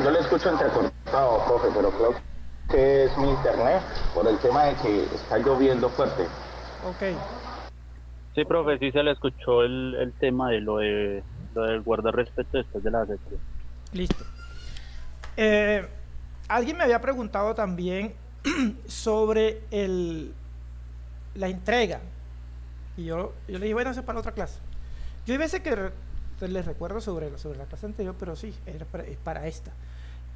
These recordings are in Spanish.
yo le escucho entrecortado, profe, pero creo que es mi internet por el tema de que está lloviendo fuerte. Ok, Sí, profe, sí se le escuchó el tema lo del guardar respeto después de la sesión. listo. Eh, Alguien me había preguntado también sobre la entrega. Y yo le dije, bueno, eso es para otra clase. Yo hay veces que les recuerdo sobre la clase anterior, pero sí, es para esta.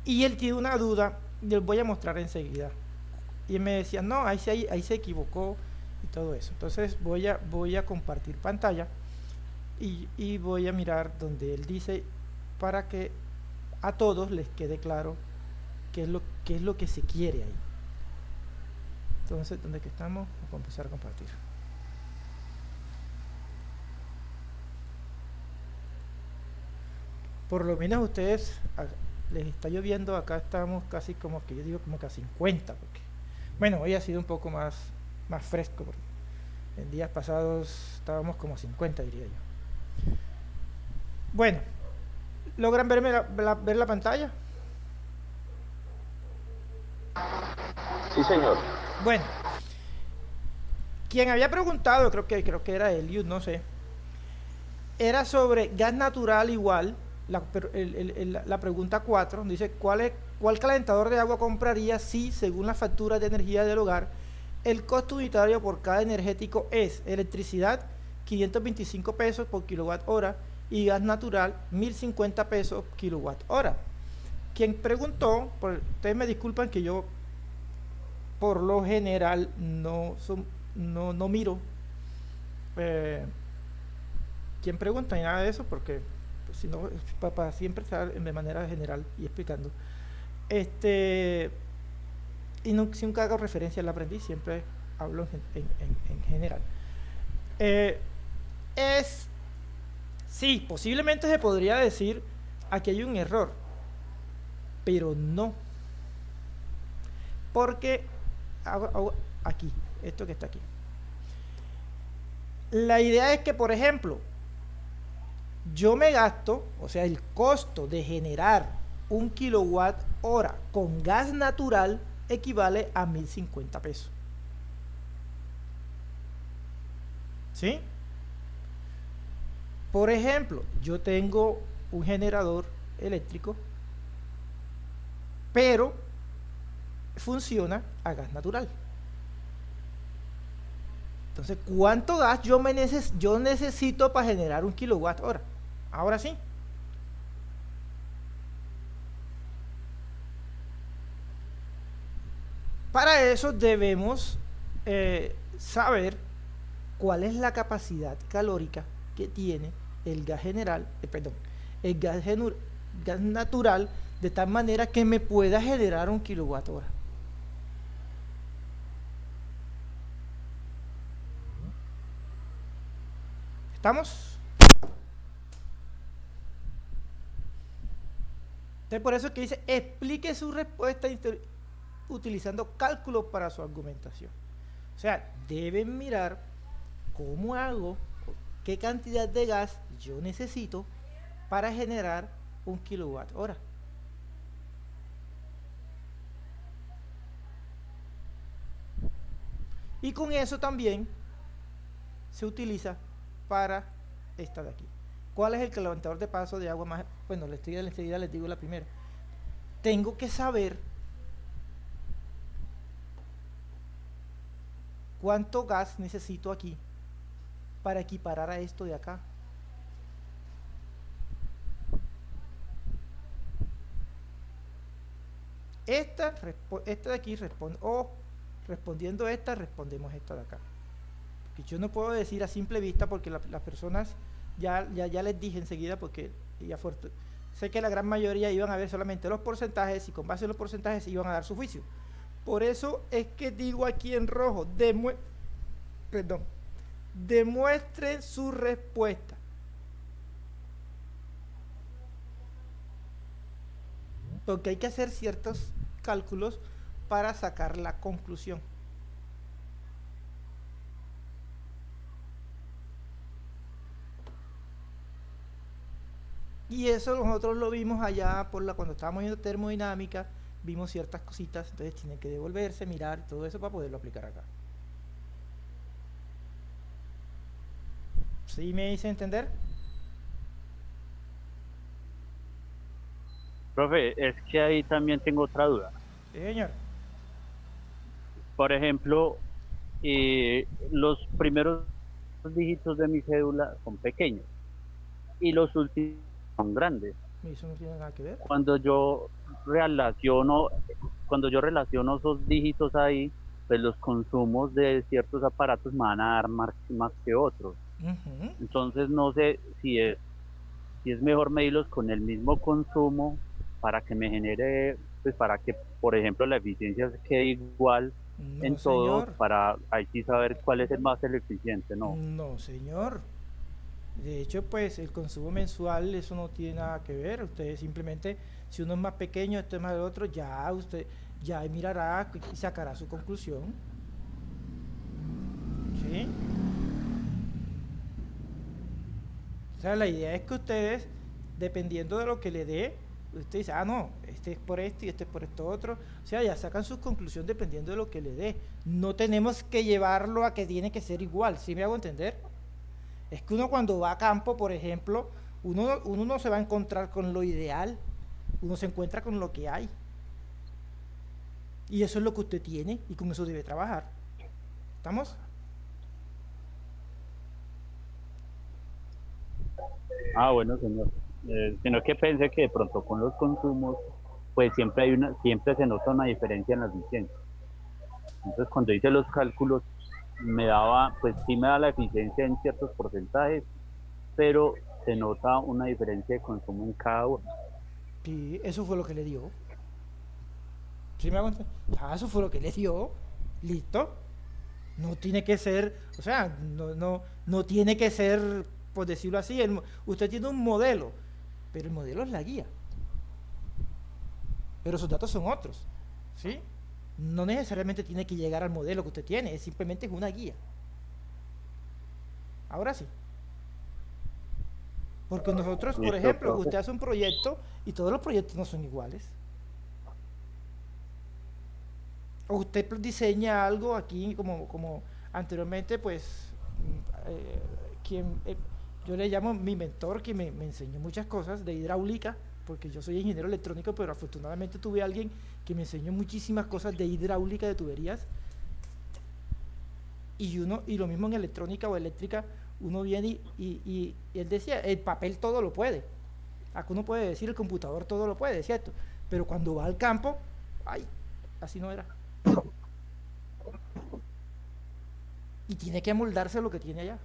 Y él tiene una duda, y les voy a mostrar enseguida. Y él me decía, no, ahí se equivocó y todo eso. Entonces voy a compartir pantalla y voy a mirar donde él dice para que a todos les quede claro qué es lo que se quiere ahí. Entonces, ¿dónde que estamos? Vamos a empezar a compartir. Por lo menos ustedes les está lloviendo, acá estamos casi como que yo digo como que a 50, porque bueno, hoy ha sido un poco más fresco, porque en días pasados estábamos como a 50, diría yo. Bueno, ¿logran ver la pantalla? Sí, señor. Bueno, quien había preguntado, creo que era Eliud, no sé, era sobre gas natural igual, la pregunta 4 dice, ¿cuál calentador de agua compraría si, según la factura de energía del hogar, el costo unitario por cada energético es electricidad 525 pesos por kilowatt hora y gas natural 1050 pesos kilowatt hora? Quien preguntó, ustedes me disculpan que yo por lo general no miro eh, quién pregunta ni nada de eso, porque pues, si no, para siempre estar de manera general y explicando. Este, y no, si nunca hago referencia al aprendiz, siempre hablo en general. Eh, es, sí, posiblemente se podría decir, aquí hay un error, pero no, porque hago aquí, esto que está aquí. La idea es que, por ejemplo, yo me gasto, o sea, el costo de generar un kilowatt hora con gas natural equivale a 1050 pesos. ¿Sí? Por ejemplo, yo tengo un generador eléctrico, pero funciona a gas natural. Entonces, ¿cuánto gas yo necesito para generar un kilowatt hora? Ahora sí. Para eso debemos saber cuál es la capacidad calórica que tiene el gas general, perdón, el gas natural, de tal manera que me pueda generar un kilowatt hora. ¿Estamos? Entonces, por eso es que dice, explique su respuesta utilizando cálculos para su argumentación. O sea, deben mirar cómo hago, qué cantidad de gas yo necesito para generar un kilowatt hora. Y con eso también se utiliza para esta de aquí. ¿Cuál es el calentador de paso de agua más? Bueno, enseguida les digo la primera. Tengo que saber cuánto gas necesito aquí para equiparar a esto de acá. Esta de aquí responde, o respondiendo esta, respondemos esta de acá. Que yo no puedo decir a simple vista porque las personas ya les dije enseguida porque sé que la gran mayoría iban a ver solamente los porcentajes y con base en los porcentajes iban a dar su juicio. Por eso es que digo aquí en rojo, demuestren su respuesta. Porque hay que hacer ciertos cálculos para sacar la conclusión. Y eso nosotros lo vimos allá cuando estábamos viendo termodinámica, vimos ciertas cositas, entonces tienen que devolverse, mirar todo eso para poderlo aplicar acá. ¿Sí me hice entender? Profe, es que ahí también tengo otra duda. Sí, señor. Por ejemplo, los primeros dígitos de mi cédula son pequeños y los últimos son grandes. Eso no tiene nada que ver. Relaciono, cuando yo relaciono esos dígitos ahí, pues los consumos de ciertos aparatos me van a dar más que otros. Ujú. Entonces no sé si es mejor medirlos con el mismo consumo para que me genere, pues para que, por ejemplo, la eficiencia quede igual No, en todo, señor. para ahí sí saber cuál es el más el eficiente, ¿no? No, señor. De hecho, pues el consumo mensual, eso no tiene nada que ver. Usted simplemente, si uno es más pequeño, este es más del otro, ya usted ya mirará y sacará su conclusión. ¿Sí? O sea, la idea es que ustedes, dependiendo de lo que le dé, usted dice, ah, no, este es por esto y este es por esto otro. O sea, ya sacan su conclusión dependiendo de lo que le dé. No tenemos que llevarlo a que tiene que ser igual. ¿Sí me hago entender? Es que uno cuando va a campo, por ejemplo, uno no se va a encontrar con lo ideal, uno se encuentra con lo que hay. Y eso es lo que usted tiene y con eso debe trabajar. ¿Estamos? Ah, bueno, señor. Sino que pensé que de pronto con los consumos, pues siempre se nota una diferencia en las licencias. Entonces, cuando hice los cálculos, pues sí me da la eficiencia en ciertos porcentajes, pero se nota una diferencia de consumo en cada uno. Sí, eso fue lo que le dio. ¿Sí me hago entender? Ah, eso fue lo que le dio. Listo. No tiene que ser, o sea, no tiene que ser, por decirlo así, usted tiene un modelo, pero el modelo es la guía. Pero sus datos son otros. ¿Sí? No necesariamente tiene que llegar al modelo que usted tiene, simplemente es una guía. Ahora sí. Porque nosotros, por Listo, ejemplo, profe. usted hace un proyecto y todos los proyectos no son iguales. O usted diseña algo aquí como anteriormente, pues, quien, yo le llamo mi mentor, que me enseñó muchas cosas de hidráulica, porque yo soy ingeniero electrónico, pero afortunadamente tuve a alguien que me enseñó muchísimas cosas de hidráulica de tuberías. Y lo mismo en electrónica o eléctrica, uno viene y él decía, el papel todo lo puede. Acá uno puede decir, el computador todo lo puede, ¿cierto? Pero cuando va al campo, ay, así no era. Y tiene que amoldarse a lo que tiene allá.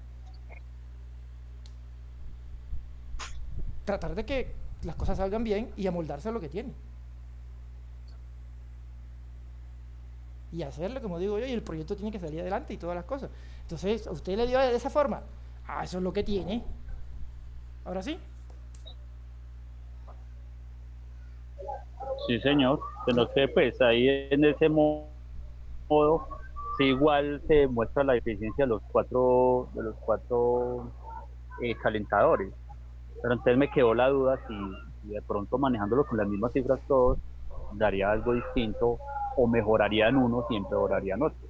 Tratar de que las cosas salgan bien y amoldarse a lo que tiene. Y hacerlo, como digo yo, y el proyecto tiene que salir adelante y todas las cosas. Entonces, a usted le dio de esa forma. Ah, eso es lo que tiene. Ahora sí. Sí, señor. Sino que pues ahí en ese modo, sí igual se muestra la eficiencia de los cuatro calentadores. Pero entonces me quedó la duda si de pronto manejándolo con las mismas cifras todos, daría algo distinto o mejoraría en unos y empeoraría en otros.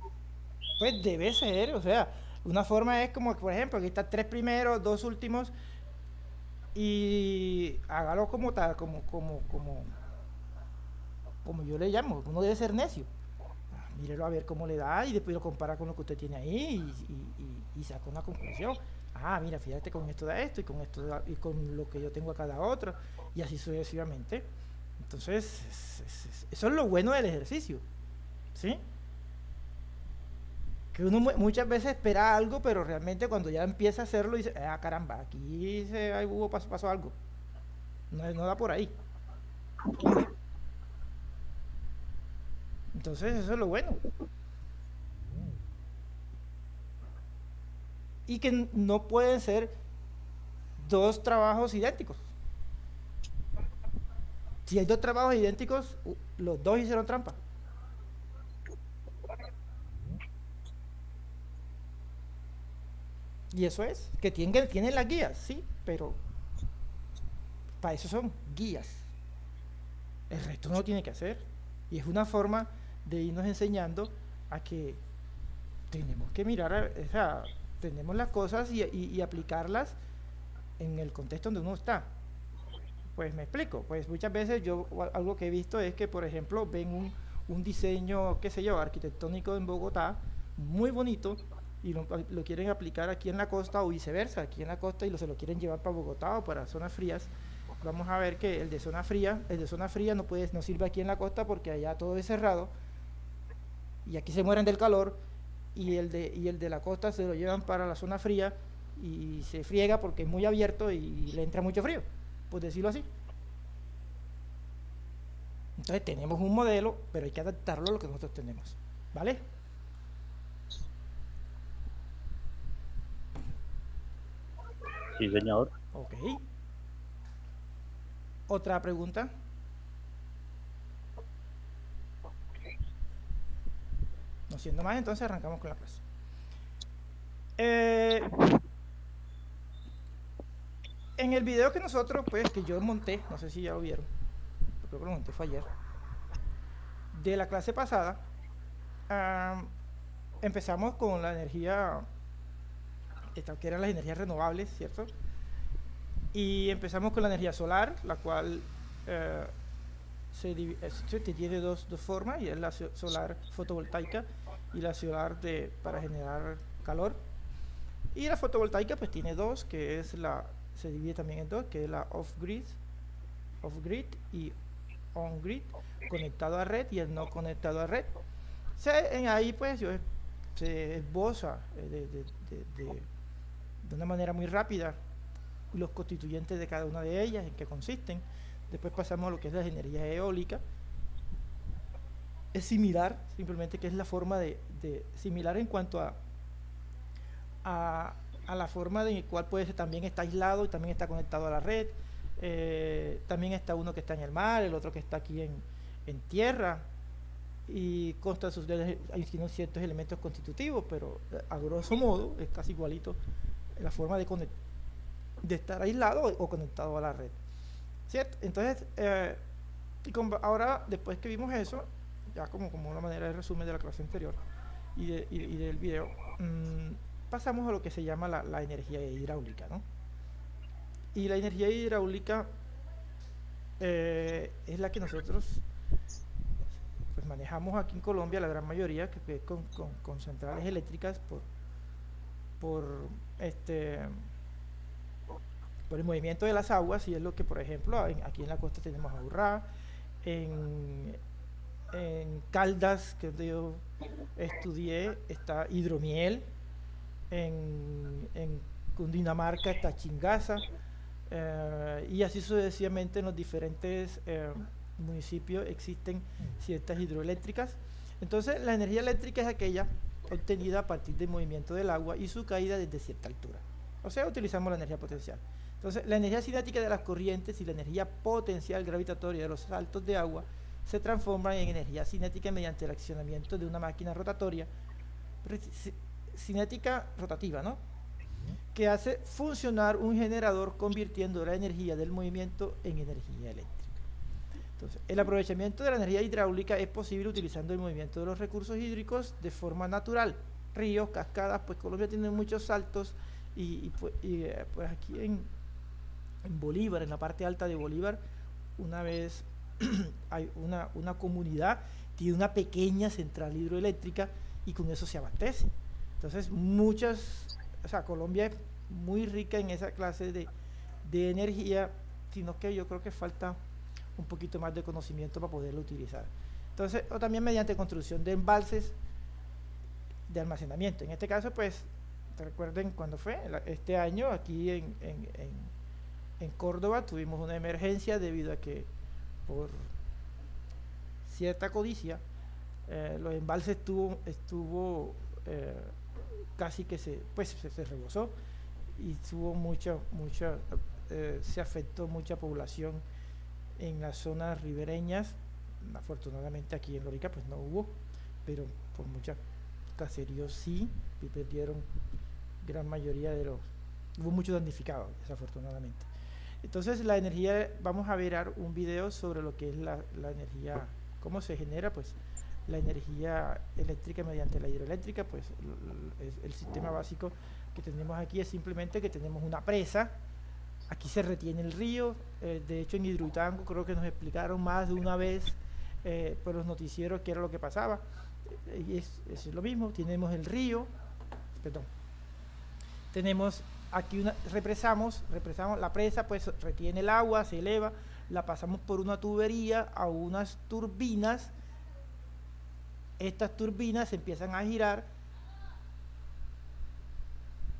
Pues debe ser, o sea, una forma es como, por ejemplo, aquí está tres primeros, dos últimos, y hágalo como tal, como yo le llamo, uno debe ser necio. Mírelo a ver cómo le da y después lo compara con lo que usted tiene ahí y saca una conclusión. Ah, mira, fíjate, con esto da esto y con esto y con lo que yo tengo acá da otro, y así sucesivamente. Entonces, eso es lo bueno del ejercicio, ¿sí? Que uno muchas veces espera algo, pero realmente cuando ya empieza a hacerlo dice, ah, caramba, aquí pasó algo. No da por ahí. Entonces, eso es lo bueno. Y que no pueden ser dos trabajos idénticos. Si hay dos trabajos idénticos, los dos hicieron trampa. Y eso es, que tienen las guías, sí, pero Para eso son guías. El resto no lo tiene que hacer. Y es una forma de irnos enseñando a que tenemos que mirar, o sea, tenemos las cosas y aplicarlas en el contexto donde uno está. Pues me explico, pues muchas veces yo algo que he visto es que, por ejemplo, ven un diseño, qué sé yo, arquitectónico en Bogotá, muy bonito, y lo quieren aplicar aquí en la costa o viceversa, aquí en la costa y se lo quieren llevar para Bogotá o para zonas frías. Vamos a ver que el de zona fría no sirve aquí en la costa porque allá todo es cerrado y aquí se mueren del calor, y el de la costa se lo llevan para la zona fría y se friega porque es muy abierto y le entra mucho frío, por decirlo así. Entonces tenemos un modelo, pero hay que adaptarlo a lo que nosotros tenemos, ¿vale? Sí, señor. Ok. Otra pregunta. No siendo más, entonces arrancamos con la clase. En el video que nosotros, pues, que yo monté, no sé si ya lo vieron, creo que lo monté fue ayer, de la clase pasada, empezamos con la energía, que eran las energías renovables, ¿cierto? Y empezamos con la energía solar, la cual tiene dos formas, y es la solar fotovoltaica y la solar para generar calor. Y la fotovoltaica pues tiene dos, que es se divide también en dos, que es la off-grid y on-grid, conectado a red y el no conectado a red. Ahí pues se esboza de una manera muy rápida los constituyentes de cada una de ellas, en qué consisten. Después pasamos a lo que es la energía eólica. Es similar, simplemente que es la forma similar en cuanto a la forma de cual puede ser, también está aislado y también está conectado a la red. También está uno que está en el mar, el otro que está aquí en tierra, y consta hay ciertos elementos constitutivos, pero a grosso modo es casi igualito la forma de estar aislado o conectado a la red, ¿cierto? Entonces, ahora, después que vimos eso, ya como una manera de resumen de la clase anterior y del video, pasamos a lo que se llama la energía hidráulica, ¿no? Y la energía hidráulica es la que nosotros pues manejamos aquí en Colombia, la gran mayoría, que es con centrales eléctricas por el movimiento de las aguas, y es lo que, por ejemplo, aquí en la costa tenemos a Urrá, en Caldas, que es donde yo estudié, está Hidromiel, en Cundinamarca está Chingaza, y así sucesivamente en los diferentes municipios existen ciertas hidroeléctricas. Entonces la energía eléctrica es aquella obtenida a partir del movimiento del agua y su caída desde cierta altura, o sea, utilizamos la energía potencial. Entonces la energía cinética de las corrientes y la energía potencial gravitatoria de los saltos de agua se transforman en energía cinética mediante el accionamiento de una máquina rotatoria, cinética rotativa, ¿no?, que hace funcionar un generador convirtiendo la energía del movimiento en energía eléctrica. Entonces, el aprovechamiento de la energía hidráulica es posible utilizando el movimiento de los recursos hídricos de forma natural, ríos, cascadas, pues Colombia tiene muchos saltos pues aquí en Bolívar, en la parte alta de Bolívar, una vez hay una comunidad, tiene una pequeña central hidroeléctrica y con eso se abastece. Entonces Colombia es muy rica en esa clase de energía, sino que yo creo que falta un poquito más de conocimiento para poderlo utilizar. Entonces, o también mediante construcción de embalses de almacenamiento. En este caso, pues, recuerden cuando fue este año aquí en Córdoba tuvimos una emergencia debido a que por cierta codicia los embalses estuvo casi que se rebosó y tuvo se afectó mucha población en las zonas ribereñas. Afortunadamente aquí en Lorica pues no hubo, pero por muchos caseríos sí, y perdieron gran mayoría hubo muchos damnificados, desafortunadamente. Entonces la energía, vamos a ver un video sobre lo que es la energía, cómo se genera pues la energía eléctrica mediante la hidroeléctrica. Pues el sistema básico que tenemos aquí es simplemente que tenemos una presa, aquí se retiene el río. De hecho en Hidroituango creo que nos explicaron más de una vez por los noticieros qué era lo que pasaba. Y es lo mismo, tenemos el río, perdón, tenemos aquí represamos la presa, pues retiene el agua, se eleva, la pasamos por una tubería a unas turbinas. Estas turbinas empiezan a girar,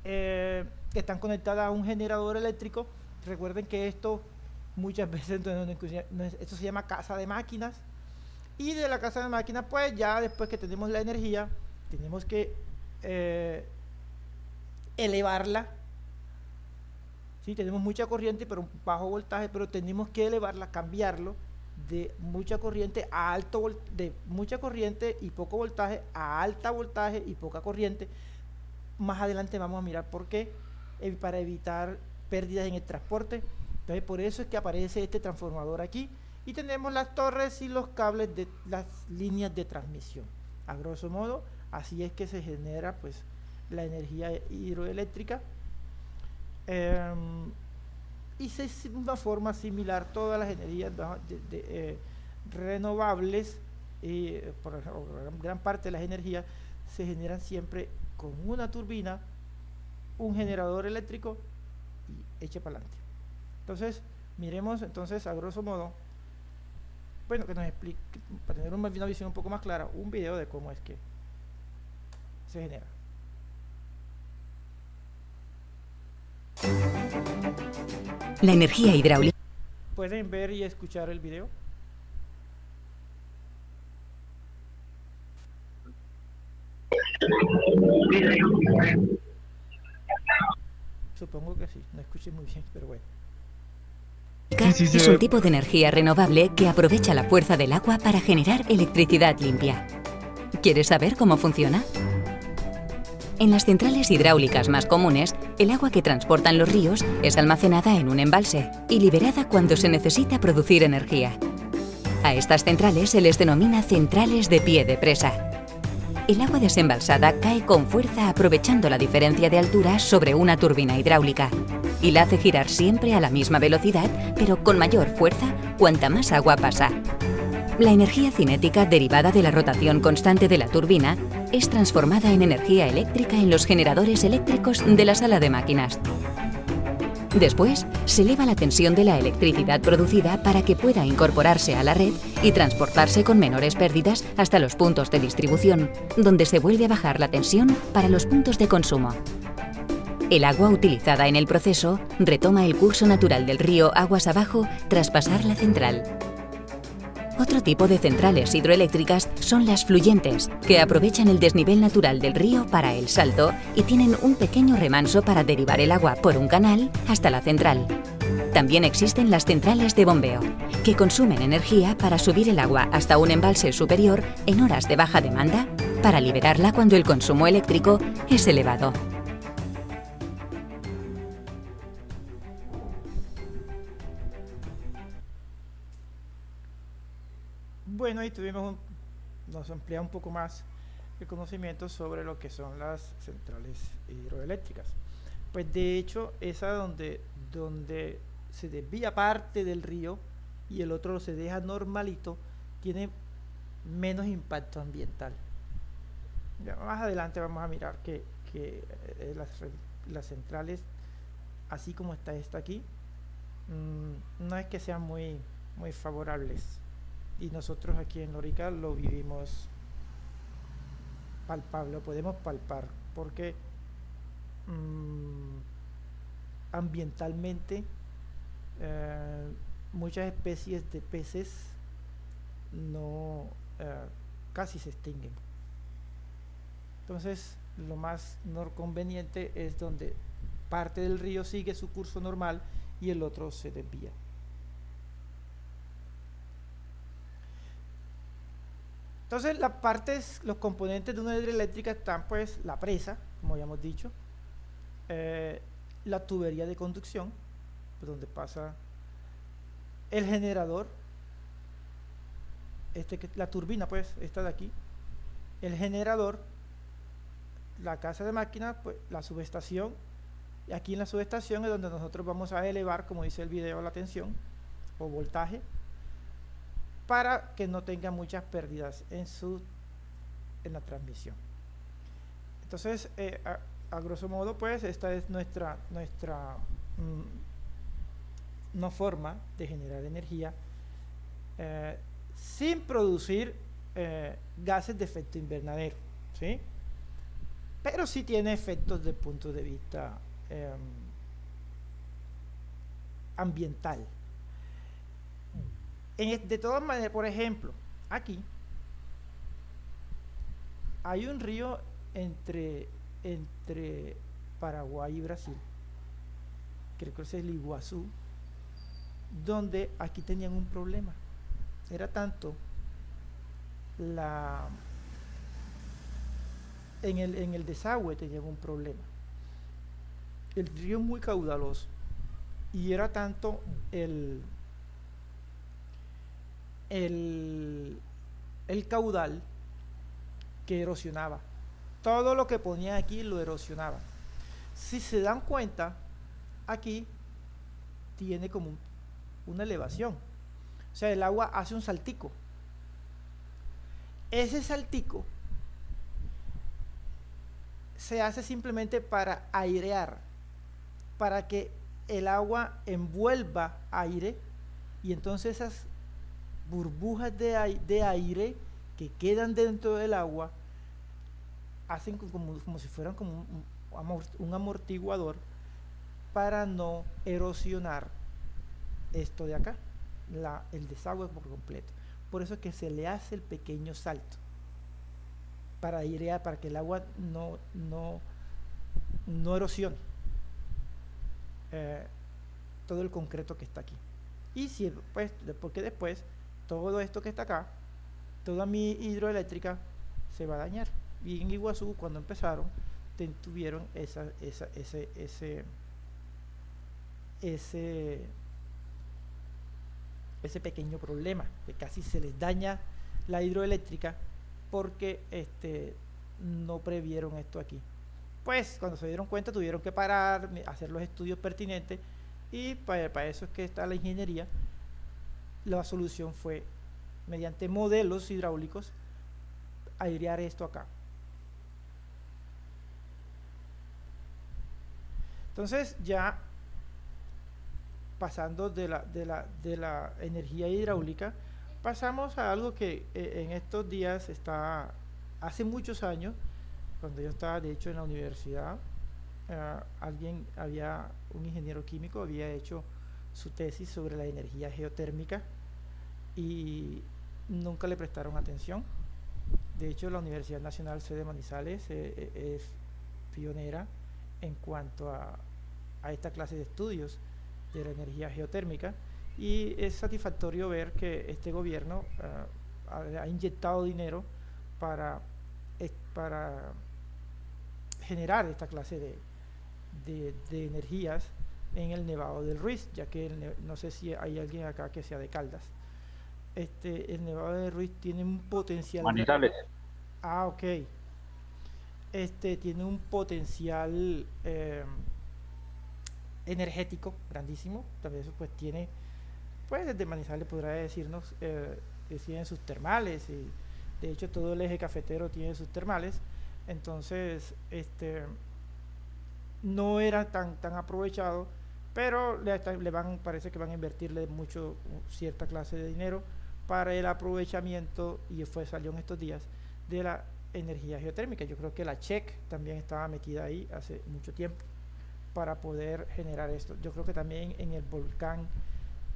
que están conectadas a un generador eléctrico. Recuerden que esto muchas veces esto se llama casa de máquinas, y de la casa de máquinas pues ya después que tenemos la energía tenemos que elevarla. ¿Sí? Tenemos mucha corriente pero bajo voltaje, pero tenemos que elevarla, cambiarlo de mucha corriente a de mucha corriente y poco voltaje a alta voltaje y poca corriente. Más adelante vamos a mirar por qué, para evitar pérdidas en el transporte. Entonces por eso es que aparece este transformador aquí, y tenemos las torres y los cables de las líneas de transmisión. A grosso modo así es que se genera pues la energía hidroeléctrica. Y es una forma similar todas las energías renovables, por gran parte de las energías se generan siempre con una turbina, un generador eléctrico y eche para adelante. Entonces miremos entonces a grosso modo, bueno, que nos explique, para tener una visión un poco más clara, un video de cómo es que se genera. La energía hidráulica. ¿Pueden ver y escuchar el video? Supongo que sí, no escuché muy bien, pero bueno. Es un tipo de energía renovable que aprovecha la fuerza del agua para generar electricidad limpia. ¿Quieres saber cómo funciona? En las centrales hidráulicas más comunes, el agua que transportan los ríos es almacenada en un embalse y liberada cuando se necesita producir energía. A estas centrales se les denomina centrales de pie de presa. El agua desembalsada cae con fuerza aprovechando la diferencia de altura sobre una turbina hidráulica y la hace girar siempre a la misma velocidad, pero con mayor fuerza cuanta más agua pasa. La energía cinética derivada de la rotación constante de la turbina es transformada en energía eléctrica en los generadores eléctricos de la sala de máquinas. Después, se eleva la tensión de la electricidad producida para que pueda incorporarse a la red y transportarse con menores pérdidas hasta los puntos de distribución, donde se vuelve a bajar la tensión para los puntos de consumo. El agua utilizada en el proceso retoma el curso natural del río aguas abajo tras pasar la central. Otro tipo de centrales hidroeléctricas son las fluyentes, que aprovechan el desnivel natural del río para el salto y tienen un pequeño remanso para derivar el agua por un canal hasta la central. También existen las centrales de bombeo, que consumen energía para subir el agua hasta un embalse superior en horas de baja demanda, para liberarla cuando el consumo eléctrico es elevado. Bueno, y nos amplía un poco más el conocimiento sobre lo que son las centrales hidroeléctricas. Pues de hecho, esa donde se desvía parte del río y el otro se deja normalito, tiene menos impacto ambiental. Ya más adelante vamos a mirar que las centrales, así como está esta aquí, no es que sean muy favorables. Y nosotros aquí en Lorica lo vivimos palpable, lo podemos palpar, porque ambientalmente muchas especies de peces casi se extinguen. Entonces lo más conveniente es donde parte del río sigue su curso normal y el otro se desvía. Entonces los componentes de una hidroeléctrica están pues la presa, como ya hemos dicho, la tubería de conducción, donde pasa el generador, la turbina, pues, esta de aquí, el generador, la casa de máquinas, pues la subestación, y aquí en la subestación es donde nosotros vamos a elevar, como dice el video, la tensión o voltaje, para que no tenga muchas pérdidas en la transmisión. Entonces, a grosso modo, pues esta es nuestra no forma de generar energía sin producir gases de efecto invernadero, ¿sí? Pero sí tiene efectos desde el punto de vista ambiental. De todas maneras, por ejemplo, aquí hay un río entre Paraguay y Brasil, creo que es el Iguazú, donde aquí tenían un problema. Era tanto en el desagüe tenían un problema. El río es muy caudaloso y era tanto el caudal que erosionaba. Todo lo que ponía aquí lo erosionaba. Si se dan cuenta, aquí tiene como una elevación. O sea, el agua hace un saltico. Ese saltico se hace simplemente para airear, para que el agua envuelva aire, y entonces esas burbujas de aire que quedan dentro del agua hacen como si fueran como un amortiguador para no erosionar esto de acá, el desagüe por completo. Por eso es que se le hace el pequeño salto para airear, para que el agua no erosione todo el concreto que está aquí. Y si pues, porque después todo esto que está acá, toda mi hidroeléctrica se va a dañar. Y en Iguazú, cuando empezaron, tuvieron ese pequeño problema, que casi se les daña la hidroeléctrica porque no previeron esto aquí. Pues cuando se dieron cuenta tuvieron que parar, hacer los estudios pertinentes, y para eso es que está la ingeniería. La solución fue, mediante modelos hidráulicos, airear esto acá. Entonces, ya pasando de la energía hidráulica, pasamos a algo que en estos días hace muchos años, cuando yo estaba de hecho en la universidad, un ingeniero químico había hecho su tesis sobre la energía geotérmica y nunca le prestaron atención. De hecho, la Universidad Nacional C de Manizales es pionera en cuanto a esta clase de estudios de la energía geotérmica, y es satisfactorio ver que este gobierno ha inyectado dinero para generar esta clase de energías en el Nevado del Ruiz, ya que no sé si hay alguien acá que sea de Caldas. El Nevado del Ruiz tiene un potencial. Manizales. Ok. Tiene un potencial energético grandísimo. También eso pues tiene, pues desde Manizales podrá decirnos que tienen sus termales, y de hecho todo el eje cafetero tiene sus termales. Entonces no era tan aprovechado, pero parece que van a invertirle mucho, cierta clase de dinero para el aprovechamiento, y salió en estos días, de la energía geotérmica. Yo creo que la CHEC también estaba metida ahí hace mucho tiempo para poder generar esto. Yo creo que también en el volcán,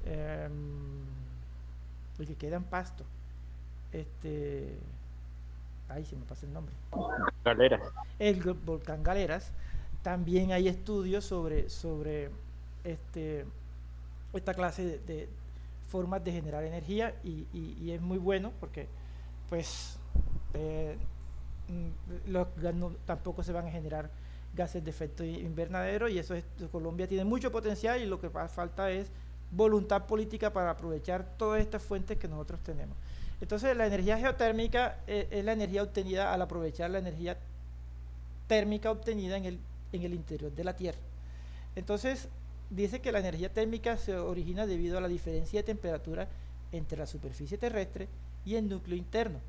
el que queda en Pasto, ahí se me pasa el nombre, Galeras. el volcán Galeras, también hay estudios sobre esta clase de formas de generar energía, y es muy bueno porque pues tampoco se van a generar gases de efecto invernadero, y eso es, Colombia tiene mucho potencial y lo que falta es voluntad política para aprovechar todas estas fuentes que nosotros tenemos. Entonces la energía geotérmica es la energía obtenida al aprovechar la energía térmica obtenida en el interior de la Tierra. Entonces dice que la energía térmica se origina debido a la diferencia de temperatura entre la superficie terrestre y el núcleo interno,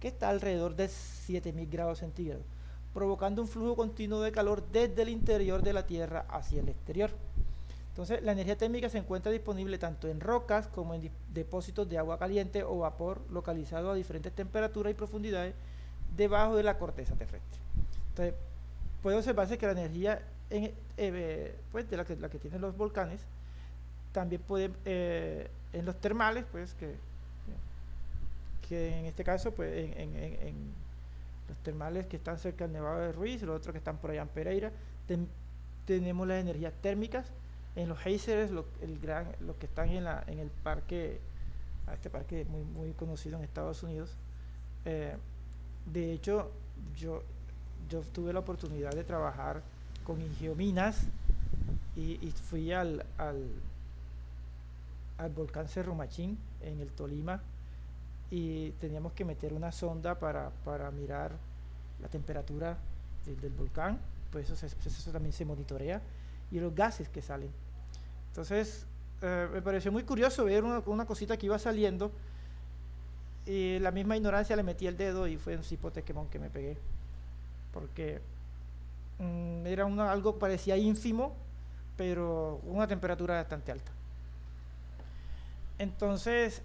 que está alrededor de 7000 grados centígrados, provocando un flujo continuo de calor desde el interior de la Tierra hacia el exterior. Entonces la energía térmica se encuentra disponible tanto en rocas como en depósitos de agua caliente o vapor localizados a diferentes temperaturas y profundidades debajo de la corteza terrestre. Entonces puede observarse que la energía pues de la que tienen los volcanes también puede en los termales, pues que en este caso pues en los termales que están cerca del Nevado de Ruiz, los otros que están por allá en Pereira, tenemos las energías térmicas. En los geysers, los que están en el parque, este parque muy, muy conocido en Estados Unidos. De hecho, yo tuve la oportunidad de trabajar con Ingiominas y fui al volcán Cerro Machín en el Tolima, y teníamos que meter una sonda para mirar la temperatura del volcán, pues eso también se monitorea, y los gases que salen. Entonces me pareció muy curioso ver una cosita que iba saliendo, y la misma ignorancia le metí el dedo y fue un cipote quemón que me pegué, porque era algo que parecía ínfimo, pero una temperatura bastante alta. Entonces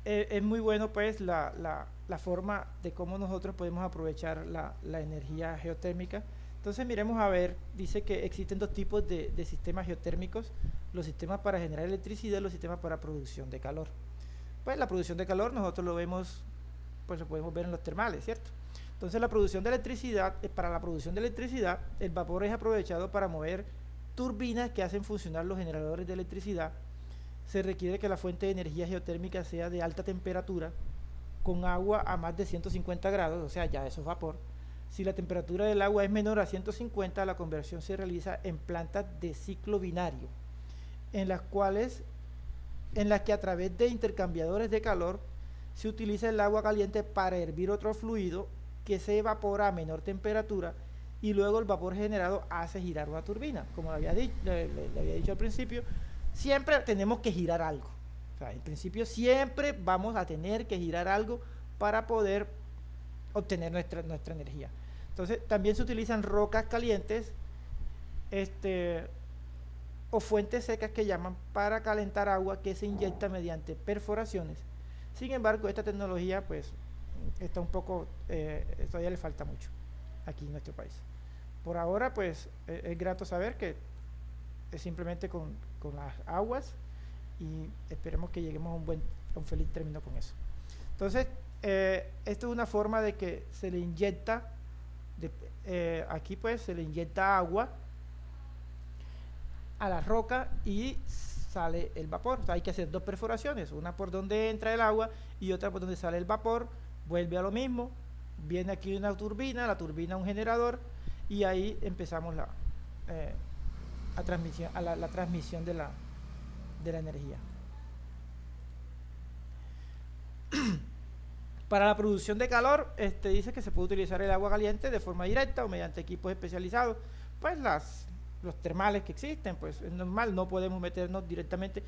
es muy bueno pues la forma de cómo nosotros podemos aprovechar la energía geotérmica. Entonces miremos a ver, dice que existen dos tipos de sistemas geotérmicos: los sistemas para generar electricidad y los sistemas para producción de calor. Pues la producción de calor nosotros lo vemos, pues lo podemos ver en los termales, ¿cierto? Entonces la producción de electricidad, para la producción de electricidad, el vapor es aprovechado para mover turbinas que hacen funcionar los generadores de electricidad. Se requiere que la fuente de energía geotérmica sea de alta temperatura, con agua a más de 150 grados, o sea, ya eso es vapor. Si la temperatura del agua es menor a 150, la conversión se realiza en plantas de ciclo binario, en las que a través de intercambiadores de calor se utiliza el agua caliente para hervir otro fluido que se evapora a menor temperatura, y luego el vapor generado hace girar una turbina. Como le había dicho al principio, siempre tenemos que girar algo. O sea, en principio siempre vamos a tener que girar algo para poder obtener nuestra energía. Entonces también se utilizan rocas calientes o fuentes secas que llaman, para calentar agua que se inyecta mediante perforaciones. Sin embargo, esta tecnología pues está un poco, todavía le falta mucho aquí en nuestro país. Por ahora pues es grato saber que es simplemente con las aguas, y esperemos que lleguemos a un feliz término con eso. Entonces esto es una forma de que se le inyecta aquí pues se le inyecta agua a la roca y sale el vapor. O sea, hay que hacer dos perforaciones, una por donde entra el agua y otra por donde sale el vapor. Vuelve a lo mismo, viene aquí una turbina, la turbina un generador, y ahí empezamos la transmisión de la energía. Para la producción de calor, dice que se puede utilizar el agua caliente de forma directa o mediante equipos especializados. Pues los termales que existen, pues es normal, no podemos meternos directamente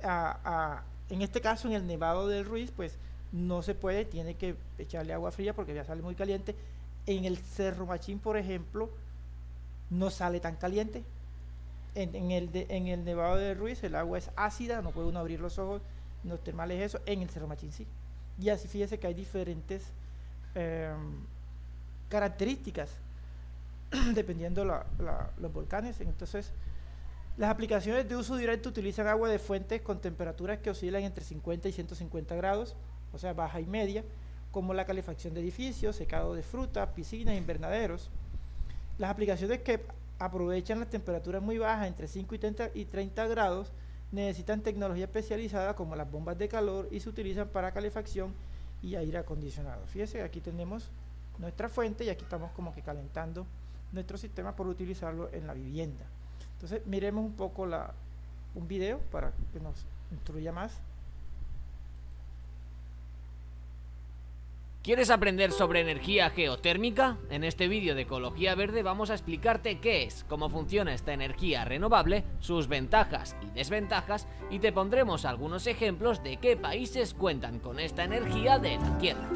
en este caso en el Nevado del Ruiz, pues no se puede, tiene que echarle agua fría porque ya sale muy caliente. En el Cerro Machín, por ejemplo, no sale tan caliente. En el Nevado del Ruiz el agua es ácida, no puede uno abrir los ojos. En los termales eso, en el Cerro Machín sí. Y así fíjese que hay diferentes características dependiendo los volcanes. Entonces las aplicaciones de uso directo utilizan agua de fuentes con temperaturas que oscilan entre 50 y 150 grados, o sea, baja y media, como la calefacción de edificios, secado de frutas, piscinas, invernaderos. Las aplicaciones que aprovechan las temperaturas muy bajas, entre 5 y 30 grados, necesitan tecnología especializada como las bombas de calor, y se utilizan para calefacción y aire acondicionado. Fíjese, aquí tenemos nuestra fuente y aquí estamos como que calentando nuestro sistema por utilizarlo en la vivienda. Entonces miremos un poco un video para que nos instruya más. ¿Quieres aprender sobre energía geotérmica? En este vídeo de Ecología Verde vamos a explicarte qué es, cómo funciona esta energía renovable, sus ventajas y desventajas, y te pondremos algunos ejemplos de qué países cuentan con esta energía de la Tierra.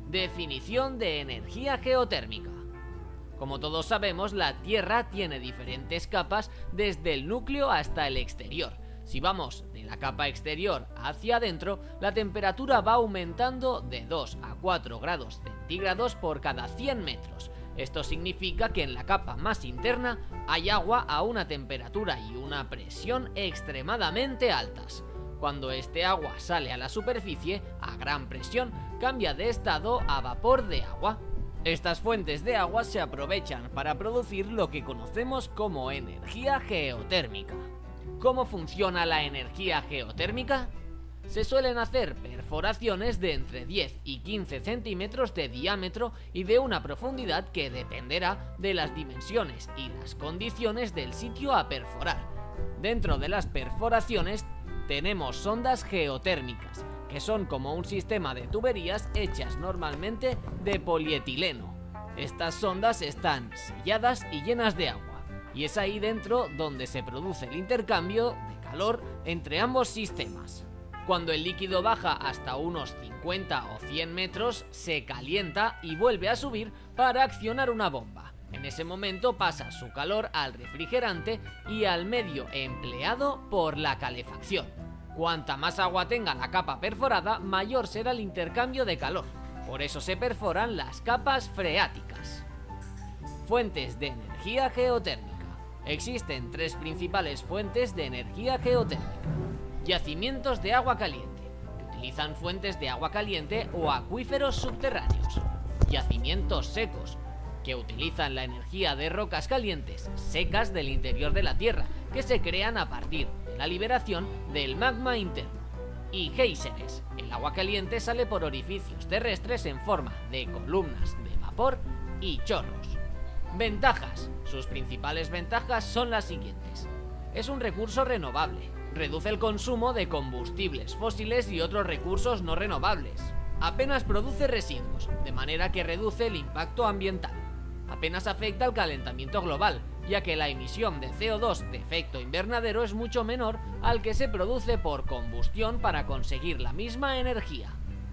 Definición de energía geotérmica. Como todos sabemos, la Tierra tiene diferentes capas desde el núcleo hasta el exterior. Si vamos de la capa exterior hacia adentro, la temperatura va aumentando de 2 a 4 grados centígrados por cada 100 metros. Esto significa que en la capa más interna hay agua a una temperatura y una presión extremadamente altas. Cuando este agua sale a la superficie, a gran presión, cambia de estado a vapor de agua. Estas fuentes de agua se aprovechan para producir lo que conocemos como energía geotérmica. ¿Cómo funciona la energía geotérmica? Se suelen hacer perforaciones de entre 10 y 15 centímetros de diámetro y de una profundidad que dependerá de las dimensiones y las condiciones del sitio a perforar. Dentro de las perforaciones tenemos sondas geotérmicas, que son como un sistema de tuberías hechas normalmente de polietileno. Estas sondas están selladas y llenas de agua, y es ahí dentro donde se produce el intercambio de calor entre ambos sistemas. Cuando el líquido baja hasta unos 50 o 100 metros, se calienta y vuelve a subir para accionar una bomba. En ese momento pasa su calor al refrigerante y al medio empleado por la calefacción. Cuanta más agua tenga la capa perforada, mayor será el intercambio de calor. Por eso se perforan las capas freáticas. Fuentes de energía geotérmica. Existen tres principales fuentes de energía geotérmica. Yacimientos de agua caliente, que utilizan fuentes de agua caliente o acuíferos subterráneos. Yacimientos secos, que utilizan la energía de rocas calientes secas del interior de la Tierra, que se crean a partir de la liberación del magma interno. Y géiseres, el agua caliente sale por orificios terrestres en forma de columnas de vapor y chorros. Ventajas. Sus principales ventajas son las siguientes. Es un recurso renovable, reduce el consumo de combustibles fósiles y otros recursos no renovables. Apenas produce residuos, de manera que reduce el impacto ambiental. Apenas afecta al calentamiento global, ya que la emisión de CO2 de efecto invernadero es mucho menor al que se produce por combustión para conseguir la misma energía.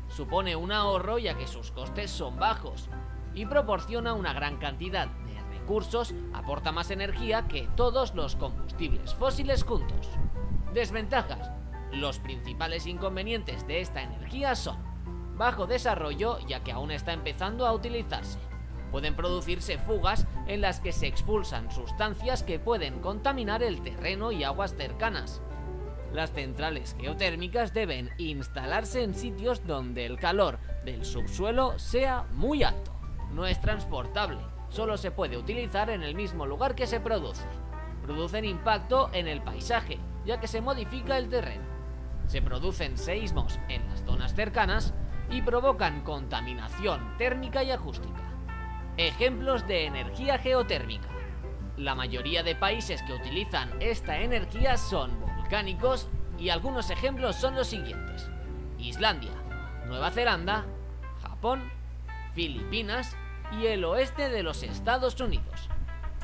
Supone un ahorro ya que sus costes son bajos y proporciona una gran cantidad de recursos, aporta más energía que todos los combustibles fósiles juntos. Desventajas. Los principales inconvenientes de esta energía son: bajo desarrollo, ya que aún está empezando a utilizarse. Pueden producirse fugas en las que se expulsan sustancias que pueden contaminar el terreno y aguas cercanas. Las centrales geotérmicas deben instalarse en sitios donde el calor del subsuelo sea muy alto. No es transportable, solo se puede utilizar en el mismo lugar que se produce. Producen impacto en el paisaje, ya que se modifica el terreno. Se producen seísmos en las zonas cercanas y provocan contaminación térmica y acústica. Ejemplos de energía geotérmica. La mayoría de países que utilizan esta energía son volcánicos y algunos ejemplos son los siguientes: Islandia, Nueva Zelanda, Japón, Filipinas y el oeste de los Estados Unidos.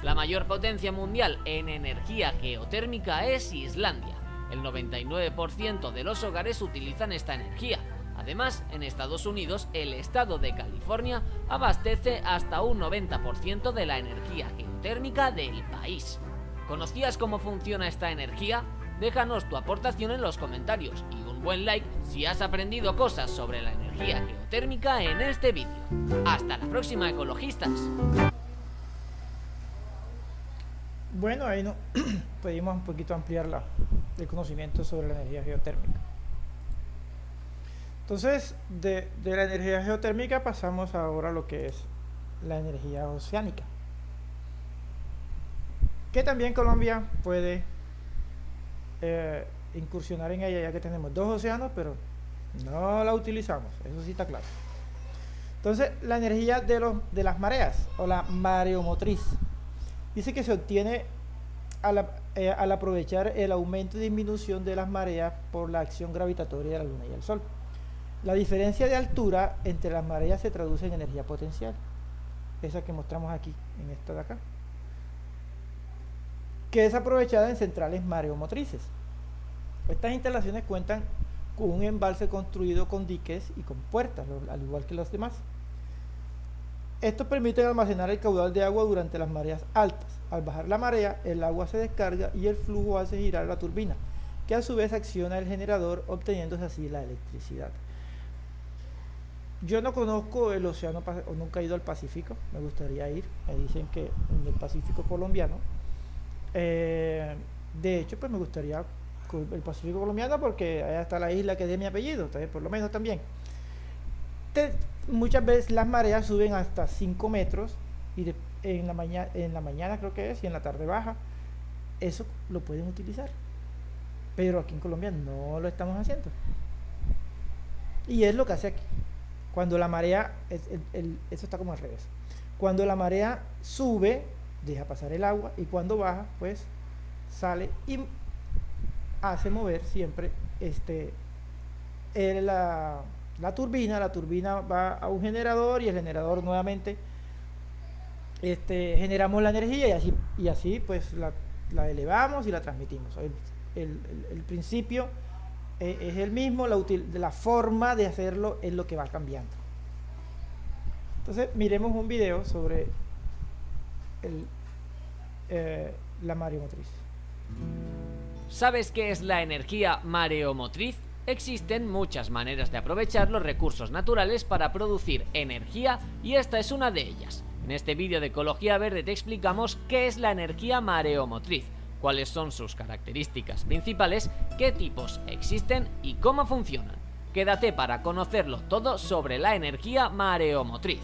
La mayor potencia mundial en energía geotérmica es Islandia. El 99% de los hogares utilizan esta energía. Además, en Estados Unidos, el estado de California abastece hasta un 90% de la energía geotérmica del país. ¿Conocías cómo funciona esta energía? Déjanos tu aportación en los comentarios y un buen like si has aprendido cosas sobre la energía geotérmica en este vídeo. ¡Hasta la próxima, ecologistas! Bueno, ahí no pudimos un poquito ampliar el conocimiento sobre la energía geotérmica. Entonces, de la energía geotérmica pasamos ahora a lo que es la energía oceánica, que también Colombia puede incursionar en ella, ya que tenemos 2 océanos, pero no la utilizamos, eso sí está claro. Entonces, la energía de las mareas, o la mareomotriz, dice que se obtiene al aprovechar el aumento y disminución de las mareas por la acción gravitatoria de la Luna y el Sol. La diferencia de altura entre las mareas se traduce en energía potencial, esa que mostramos aquí, en esta de acá, que es aprovechada en centrales mareomotrices. Estas instalaciones cuentan con un embalse construido con diques y con puertas, al igual que los demás. Estos permiten almacenar el caudal de agua durante las mareas altas. Al bajar la marea, el agua se descarga y el flujo hace girar la turbina, que a su vez acciona el generador, obteniéndose así la electricidad. Yo no conozco el océano, o nunca he ido al Pacífico, me gustaría ir, me dicen que en el Pacífico colombiano. De hecho, pues me gustaría el Pacífico colombiano, porque allá está la isla que es de mi apellido, por lo menos también. Muchas veces las mareas suben hasta 5 metros y en la mañana creo que es, y en la tarde baja. Eso lo pueden utilizar, pero aquí en Colombia no lo estamos haciendo, y es lo que hace aquí. Cuando la marea, eso está como al revés. Cuando la marea sube, deja pasar el agua, y cuando baja, pues sale y hace mover siempre la turbina. La turbina va a un generador, y el generador nuevamente generamos la energía, y así pues la elevamos y la transmitimos. El principio es el mismo, la forma de hacerlo es lo que va cambiando. Entonces miremos un video sobre la mareomotriz. ¿Sabes qué es la energía mareomotriz? Existen muchas maneras de aprovechar los recursos naturales para producir energía, y esta es una de ellas. En este vídeo de Ecología Verde te explicamos qué es la energía mareomotriz, cuáles son sus características principales, qué tipos existen y cómo funcionan. Quédate para conocerlo todo sobre la energía mareomotriz.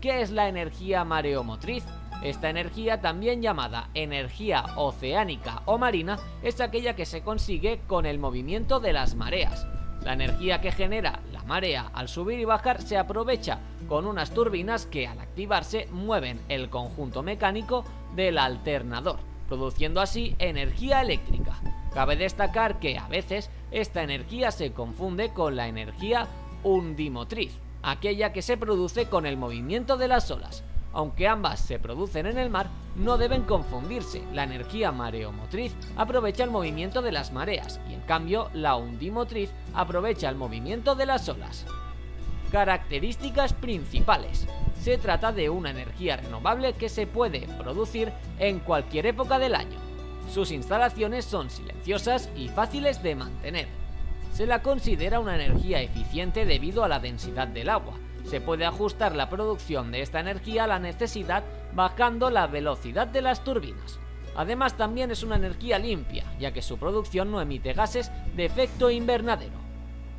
¿Qué es la energía mareomotriz? Esta energía, también llamada energía oceánica o marina, es aquella que se consigue con el movimiento de las mareas. La energía que genera la marea al subir y bajar se aprovecha con unas turbinas que, al activarse, mueven el conjunto mecánico del alternador, produciendo así energía eléctrica. Cabe destacar que a veces esta energía se confunde con la energía undimotriz, aquella que se produce con el movimiento de las olas. Aunque ambas se producen en el mar, no deben confundirse. La energía mareomotriz aprovecha el movimiento de las mareas, y en cambio la undimotriz aprovecha el movimiento de las olas. Características principales. Se trata de una energía renovable que se puede producir en cualquier época del año. Sus instalaciones son silenciosas y fáciles de mantener. Se la considera una energía eficiente debido a la densidad del agua. Se puede ajustar la producción de esta energía a la necesidad bajando la velocidad de las turbinas. Además, también es una energía limpia, ya que su producción no emite gases de efecto invernadero.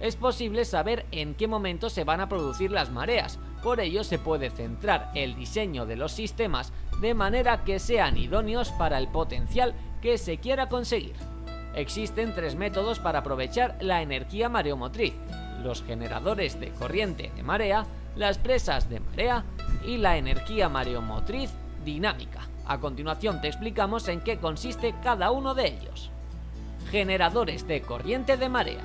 Es posible saber en qué momento se van a producir las mareas, por ello se puede centrar el diseño de los sistemas de manera que sean idóneos para el potencial que se quiera conseguir. Existen 3 métodos para aprovechar la energía mareomotriz: los generadores de corriente de marea, las presas de marea y la energía mareomotriz dinámica. A continuación te explicamos en qué consiste cada uno de ellos. Generadores de corriente de marea.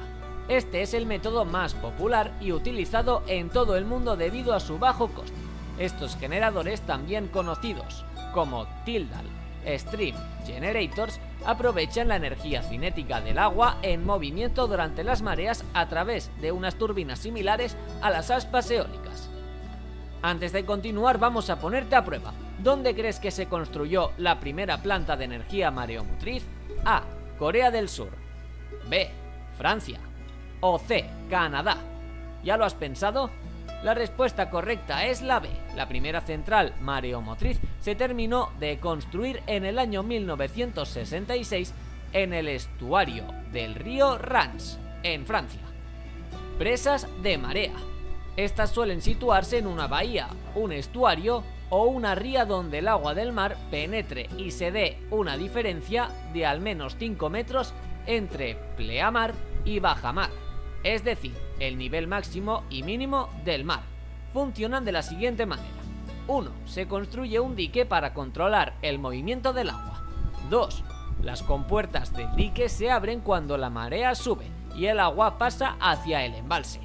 Este es el método más popular y utilizado en todo el mundo debido a su bajo coste. Estos generadores, también conocidos como Tidal Stream Generators, aprovechan la energía cinética del agua en movimiento durante las mareas a través de unas turbinas similares a las aspas eólicas. Antes de continuar, vamos a ponerte a prueba. ¿Dónde crees que se construyó la primera planta de energía mareomotriz? A. Corea del Sur. B. Francia. O C. Canadá. ¿Ya lo has pensado? La respuesta correcta es la B. La primera central mareomotriz se terminó de construir en el año 1966 en el estuario del río Rance, en Francia. Presas de marea. Estas suelen situarse en una bahía, un estuario o una ría donde el agua del mar penetre y se dé una diferencia de al menos 5 metros entre pleamar y bajamar, es decir, el nivel máximo y mínimo del mar. Funcionan de la siguiente manera. 1. Se construye un dique para controlar el movimiento del agua. 2. Las compuertas del dique se abren cuando la marea sube y el agua pasa hacia el embalse.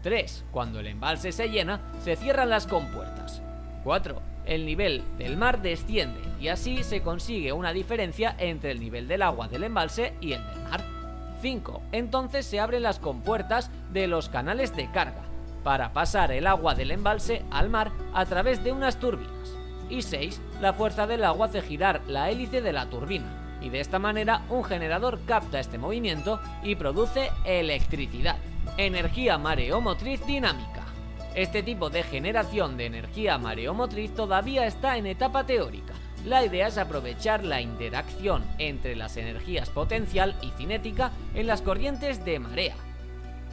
3. Cuando el embalse se llena, se cierran las compuertas. 4. El nivel del mar desciende y así se consigue una diferencia entre el nivel del agua del embalse y el del mar. 5. Entonces se abren las compuertas de los canales de carga para pasar el agua del embalse al mar a través de unas turbinas. Y 6. La fuerza del agua hace girar la hélice de la turbina y de esta manera un generador capta este movimiento y produce electricidad, energía mareomotriz dinámica. Este tipo de generación de energía mareomotriz todavía está en etapa teórica. La idea es aprovechar la interacción entre las energías potencial y cinética en las corrientes de marea.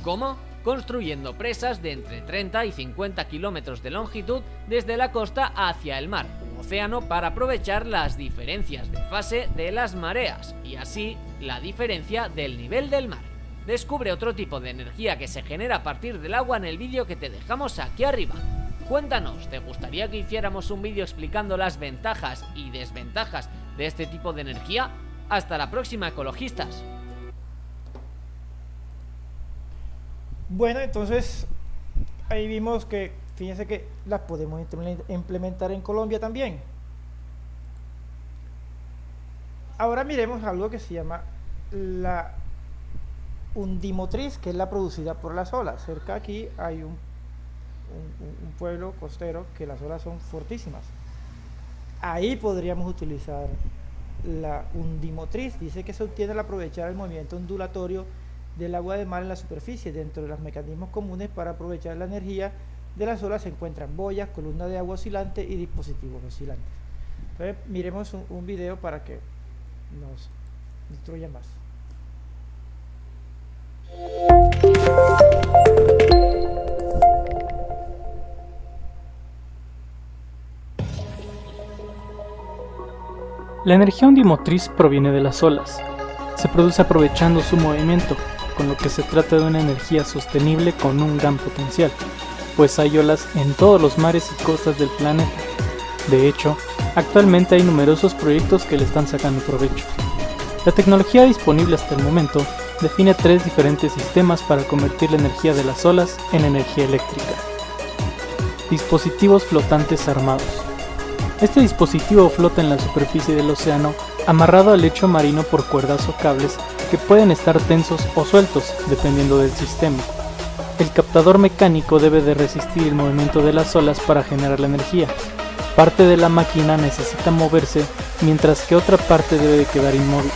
¿Cómo? Construyendo presas de entre 30 y 50 kilómetros de longitud desde la costa hacia el mar u océano para aprovechar las diferencias de fase de las mareas y así la diferencia del nivel del mar. Descubre otro tipo de energía que se genera a partir del agua en el vídeo que te dejamos aquí arriba. Cuéntanos, ¿te gustaría que hiciéramos un vídeo explicando las ventajas y desventajas de este tipo de energía? Hasta la próxima, ecologistas. Bueno, entonces ahí vimos que, fíjense que las podemos implementar en Colombia también. Ahora miremos algo que se llama la undimotriz, que es la producida por las olas. Cerca aquí hay un pueblo costero que las olas son fortísimas. Ahí podríamos utilizar la undimotriz. Dice que se obtiene al aprovechar el movimiento ondulatorio del agua de mar en la superficie. Dentro de los mecanismos comunes para aprovechar la energía de las olas se encuentran boyas, columnas de agua oscilante y dispositivos oscilantes. Entonces miremos un video para que nos instruya más. La energía ondimotriz proviene de las olas. Se produce aprovechando su movimiento, con lo que se trata de una energía sostenible con un gran potencial, pues hay olas en todos los mares y costas del planeta. De hecho, actualmente hay numerosos proyectos que le están sacando provecho. La tecnología disponible hasta el momento define 3 diferentes sistemas para convertir la energía de las olas en energía eléctrica. Dispositivos flotantes armados. Este dispositivo flota en la superficie del océano amarrado al lecho marino por cuerdas o cables que pueden estar tensos o sueltos dependiendo del sistema. El captador mecánico debe de resistir el movimiento de las olas para generar la energía. Parte de la máquina necesita moverse mientras que otra parte debe de quedar inmóvil.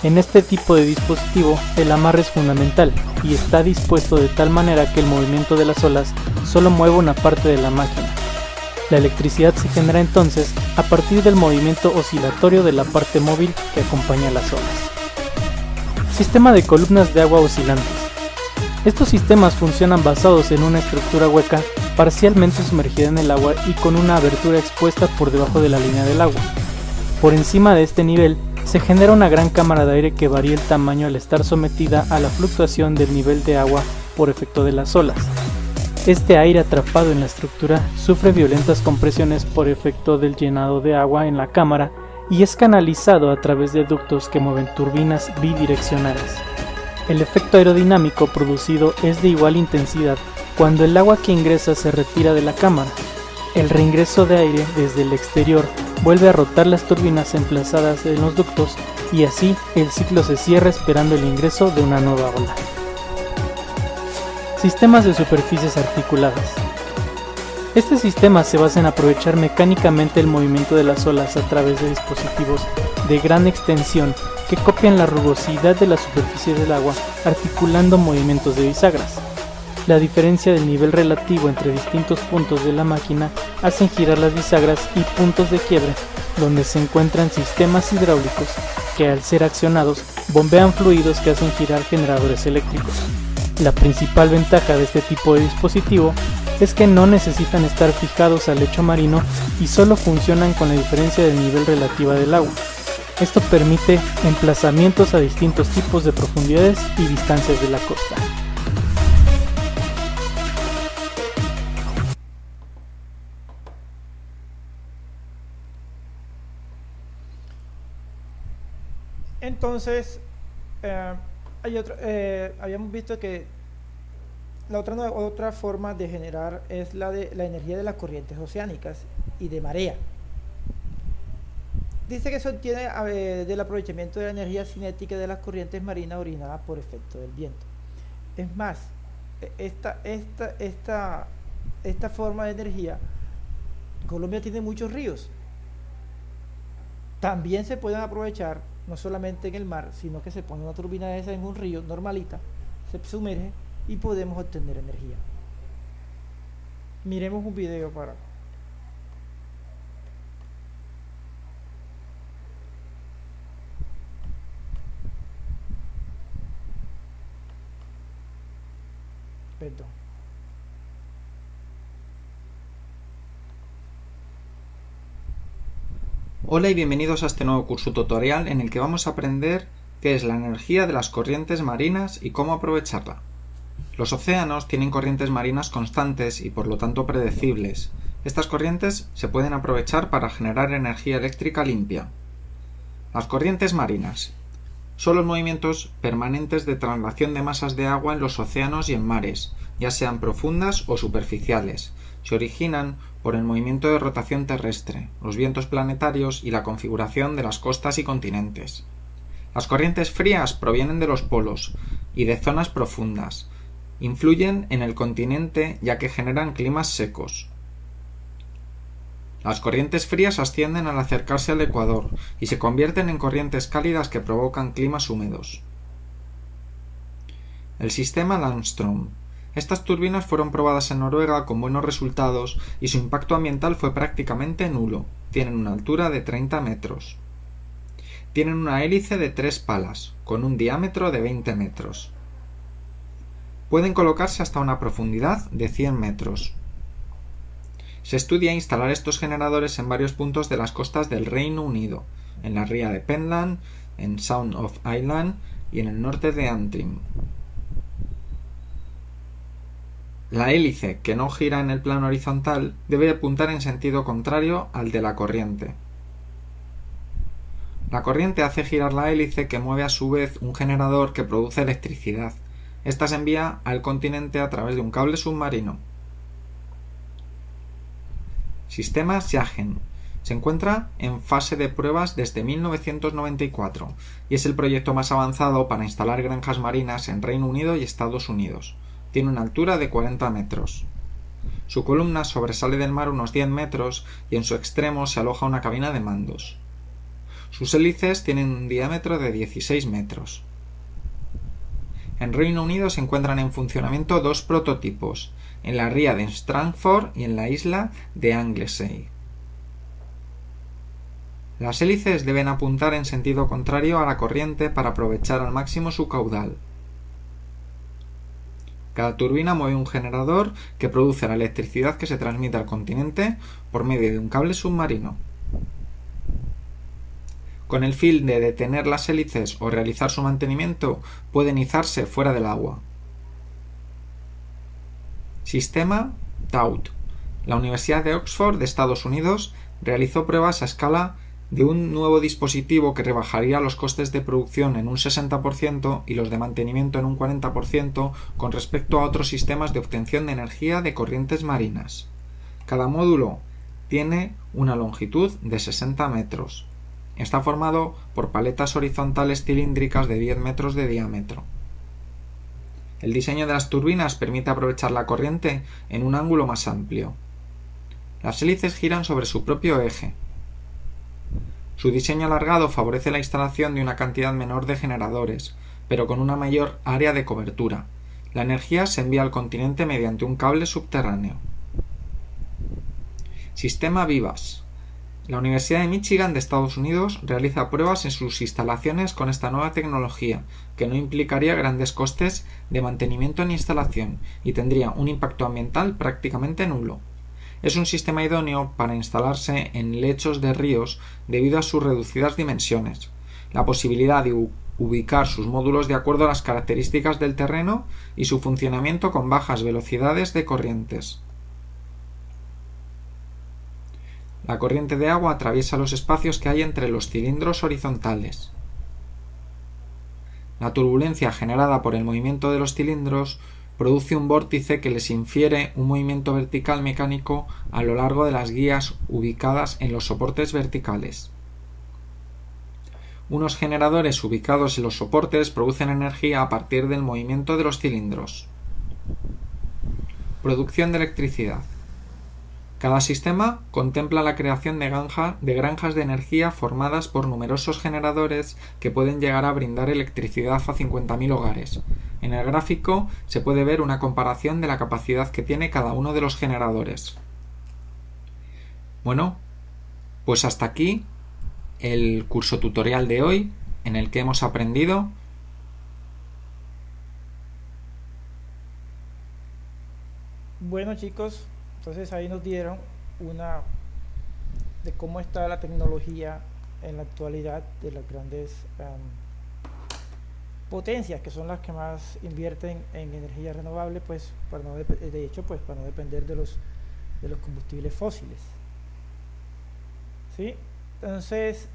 En este tipo de dispositivo el amarre es fundamental y está dispuesto de tal manera que el movimiento de las olas solo mueve una parte de la máquina. La electricidad se genera entonces a partir del movimiento oscilatorio de la parte móvil que acompaña las olas. Sistema de columnas de agua oscilantes. Estos sistemas funcionan basados en una estructura hueca parcialmente sumergida en el agua y con una abertura expuesta por debajo de la línea del agua. Por encima de este nivel se genera una gran cámara de aire que varía el tamaño al estar sometida a la fluctuación del nivel de agua por efecto de las olas. Este aire atrapado en la estructura sufre violentas compresiones por efecto del llenado de agua en la cámara y es canalizado a través de ductos que mueven turbinas bidireccionales. El efecto aerodinámico producido es de igual intensidad cuando el agua que ingresa se retira de la cámara. El reingreso de aire desde el exterior vuelve a rotar las turbinas emplazadas en los ductos y así el ciclo se cierra esperando el ingreso de una nueva ola. Sistemas de superficies articuladas. Este sistema se basa en aprovechar mecánicamente el movimiento de las olas a través de dispositivos de gran extensión que copian la rugosidad de la superficie del agua articulando movimientos de bisagras. La diferencia del nivel relativo entre distintos puntos de la máquina hacen girar las bisagras y puntos de quiebre donde se encuentran sistemas hidráulicos que al ser accionados bombean fluidos que hacen girar generadores eléctricos. La principal ventaja de este tipo de dispositivo es que no necesitan estar fijados al lecho marino y solo funcionan con la diferencia del nivel relativa del agua. Esto permite emplazamientos a distintos tipos de profundidades y distancias de la costa. Entonces, habíamos visto que la otra forma de generar es la de la energía de las corrientes oceánicas y de marea. Dice que se obtiene del aprovechamiento de la energía cinética de las corrientes marinas originadas por efecto del viento. Es más, esta forma de energía, Colombia tiene muchos ríos. También se pueden aprovechar, no solamente en el mar, sino que se pone una turbina de esa en un río normalita, se sumerge y podemos obtener energía. Miremos un video para... Perdón. Hola y bienvenidos a este nuevo curso tutorial en el que vamos a aprender qué es la energía de las corrientes marinas y cómo aprovecharla. Los océanos tienen corrientes marinas constantes y por lo tanto predecibles. Estas corrientes se pueden aprovechar para generar energía eléctrica limpia. Las corrientes marinas son los movimientos permanentes de traslación de masas de agua en los océanos y en mares, ya sean profundas o superficiales. Se originan por el movimiento de rotación terrestre, los vientos planetarios y la configuración de las costas y continentes. Las corrientes frías provienen de los polos y de zonas profundas. Influyen en el continente ya que generan climas secos. Las corrientes frías ascienden al acercarse al ecuador y se convierten en corrientes cálidas que provocan climas húmedos. El sistema Landström. Estas turbinas fueron probadas en Noruega con buenos resultados y su impacto ambiental fue prácticamente nulo. Tienen una altura de 30 metros. Tienen una hélice de 3 palas, con un diámetro de 20 metros. Pueden colocarse hasta una profundidad de 100 metros. Se estudia instalar estos generadores en varios puntos de las costas del Reino Unido, en la ría de Pentland, en Sound of Ireland y en el norte de Antrim. La hélice, que no gira en el plano horizontal, debe apuntar en sentido contrario al de la corriente. La corriente hace girar la hélice, que mueve a su vez un generador que produce electricidad. Esta se envía al continente a través de un cable submarino. Sistema Schagen. Se encuentra en fase de pruebas desde 1994 y es el proyecto más avanzado para instalar granjas marinas en Reino Unido y Estados Unidos. Tiene una altura de 40 metros. Su columna sobresale del mar unos 10 metros y en su extremo se aloja una cabina de mandos. Sus hélices tienen un diámetro de 16 metros. En Reino Unido se encuentran en funcionamiento 2 prototipos, en la ría de Strangford y en la isla de Anglesey. Las hélices deben apuntar en sentido contrario a la corriente para aprovechar al máximo su caudal. Cada turbina mueve un generador que produce la electricidad que se transmite al continente por medio de un cable submarino. Con el fin de detener las hélices o realizar su mantenimiento, pueden izarse fuera del agua. Sistema TAUT. La Universidad de Oxford de Estados Unidos realizó pruebas a escala de un nuevo dispositivo que rebajaría los costes de producción en un 60% y los de mantenimiento en un 40% con respecto a otros sistemas de obtención de energía de corrientes marinas. Cada módulo tiene una longitud de 60 metros. Está formado por paletas horizontales cilíndricas de 10 metros de diámetro. El diseño de las turbinas permite aprovechar la corriente en un ángulo más amplio. Las hélices giran sobre su propio eje. Su diseño alargado favorece la instalación de una cantidad menor de generadores, pero con una mayor área de cobertura. La energía se envía al continente mediante un cable subterráneo. Sistema Vivas. La Universidad de Michigan de Estados Unidos realiza pruebas en sus instalaciones con esta nueva tecnología, que no implicaría grandes costes de mantenimiento ni instalación y tendría un impacto ambiental prácticamente nulo. Es un sistema idóneo para instalarse en lechos de ríos debido a sus reducidas dimensiones, la posibilidad de ubicar sus módulos de acuerdo a las características del terreno y su funcionamiento con bajas velocidades de corrientes. La corriente de agua atraviesa los espacios que hay entre los cilindros horizontales. La turbulencia generada por el movimiento de los cilindros produce un vórtice que les infiere un movimiento vertical mecánico a lo largo de las guías ubicadas en los soportes verticales. Unos generadores ubicados en los soportes producen energía a partir del movimiento de los cilindros. Producción de electricidad. Cada sistema contempla la creación de granjas de energía formadas por numerosos generadores que pueden llegar a brindar electricidad a 50.000 hogares. En el gráfico se puede ver una comparación de la capacidad que tiene cada uno de los generadores. Bueno, pues hasta aquí el curso tutorial de hoy, en el que hemos aprendido Bueno, chicos, entonces ahí nos dieron una de cómo está la tecnología en la actualidad de las grandes potencias, que son las que más invierten en energía renovable, pues para no de hecho, pues para no depender de los combustibles fósiles. ¿Sí? Entonces,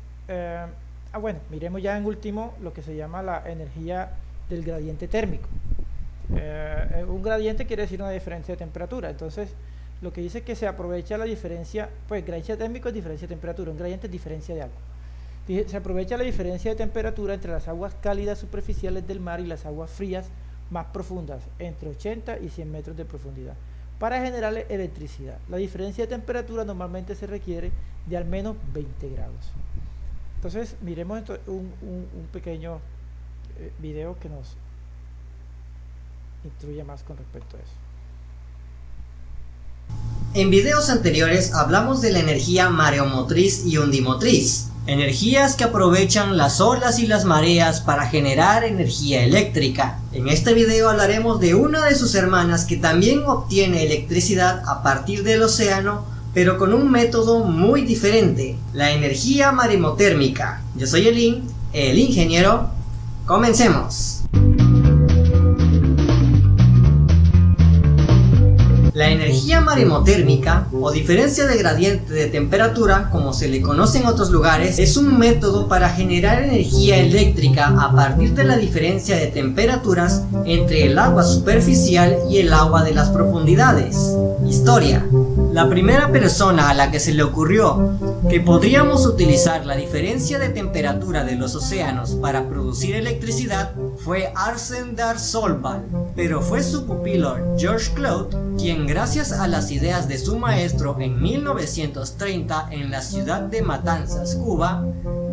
bueno, miremos ya en último lo que se llama la energía del gradiente térmico. Un gradiente quiere decir una diferencia de temperatura. Entonces, lo que dice es que se aprovecha la diferencia, pues gradiente térmico es diferencia de temperatura, un gradiente es diferencia de agua. Se aprovecha la diferencia de temperatura entre las aguas cálidas superficiales del mar y las aguas frías más profundas, entre 80 y 100 metros de profundidad, para generar electricidad. La diferencia de temperatura normalmente se requiere de al menos 20 grados. Entonces, miremos un pequeño video que nos instruye más con respecto a eso. En videos anteriores hablamos de la energía mareomotriz y ondimotriz, energías que aprovechan las olas y las mareas para generar energía eléctrica. En este video hablaremos de una de sus hermanas que también obtiene electricidad a partir del océano, pero con un método muy diferente, la energía maremotérmica. Yo soy Elin, el ingeniero. Comencemos. La energía maremotérmica, o diferencia de gradiente de temperatura, como se le conoce en otros lugares, es un método para generar energía eléctrica a partir de la diferencia de temperaturas entre el agua superficial y el agua de las profundidades. Historia. La primera persona a la que se le ocurrió que podríamos utilizar la diferencia de temperatura de los océanos para producir electricidad fue Arsène d'Arsolval, pero fue su pupilo Georges Claude quien, gracias a las ideas de su maestro en 1930 en la ciudad de Matanzas, Cuba,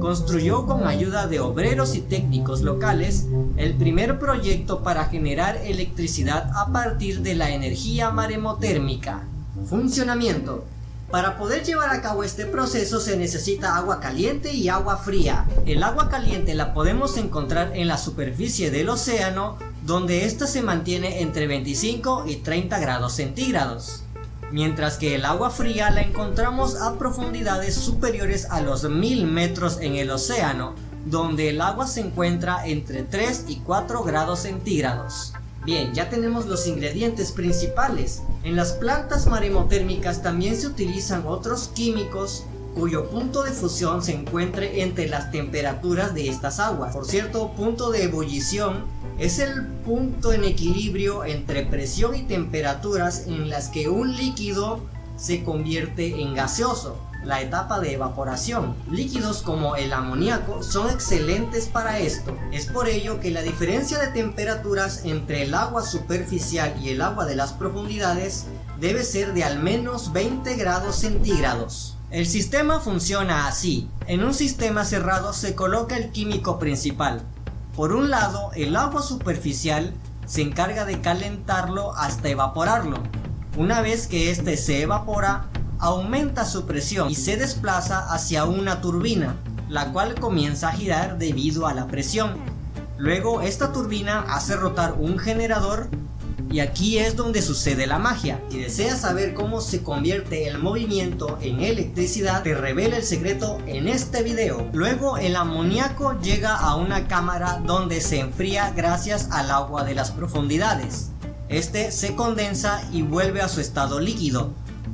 construyó con ayuda de obreros y técnicos locales el primer proyecto para generar electricidad a partir de la energía maremotérmica. Funcionamiento. Para poder llevar a cabo este proceso se necesita agua caliente y agua fría. El agua caliente la podemos encontrar en la superficie del océano, donde ésta se mantiene entre 25 y 30 grados centígrados. Mientras que el agua fría la encontramos a profundidades superiores a los 1000 metros en el océano, donde el agua se encuentra entre 3 y 4 grados centígrados. Bien, ya tenemos los ingredientes principales. En las plantas maremotérmicas también se utilizan otros químicos cuyo punto de fusión se encuentre entre las temperaturas de estas aguas. Por cierto, punto de ebullición es el punto en equilibrio entre presión y temperaturas en las que un líquido se convierte en gaseoso, la etapa de evaporación. Líquidos como el amoníaco son excelentes para esto. Es por ello que la diferencia de temperaturas entre el agua superficial y el agua de las profundidades debe ser de al menos 20 grados centígrados. El sistema funciona así. En un sistema cerrado se coloca el químico principal. Por un lado, el agua superficial se encarga de calentarlo hasta evaporarlo. Una vez que este se evapora, aumenta su presión y se desplaza hacia una turbina, la cual comienza a girar debido a la presión. Luego esta turbina hace rotar un generador y aquí es donde sucede la magia. Si deseas saber cómo se convierte el movimiento en electricidad, te revelo el secreto en este video. Luego el amoníaco llega a una cámara donde se enfría gracias al agua de las profundidades. Este se condensa y vuelve a su estado líquido,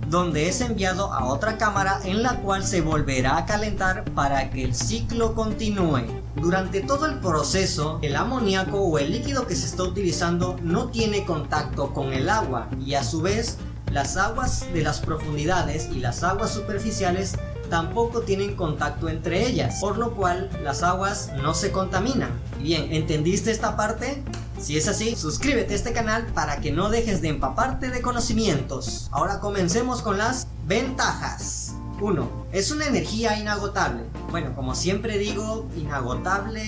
donde es enviado a otra cámara en la cual se volverá a calentar para que el ciclo continúe. Durante todo el proceso, el amoníaco o el líquido que se está utilizando no tiene contacto con el agua y a su vez las aguas de las profundidades y las aguas superficiales tampoco tienen contacto entre ellas, por lo cual las aguas no se contaminan. Bien, ¿entendiste esta parte? Si es así, suscríbete a este canal para que no dejes de empaparte de conocimientos. Ahora comencemos con las ventajas. 1. Es una energía inagotable. Bueno, como siempre digo, inagotable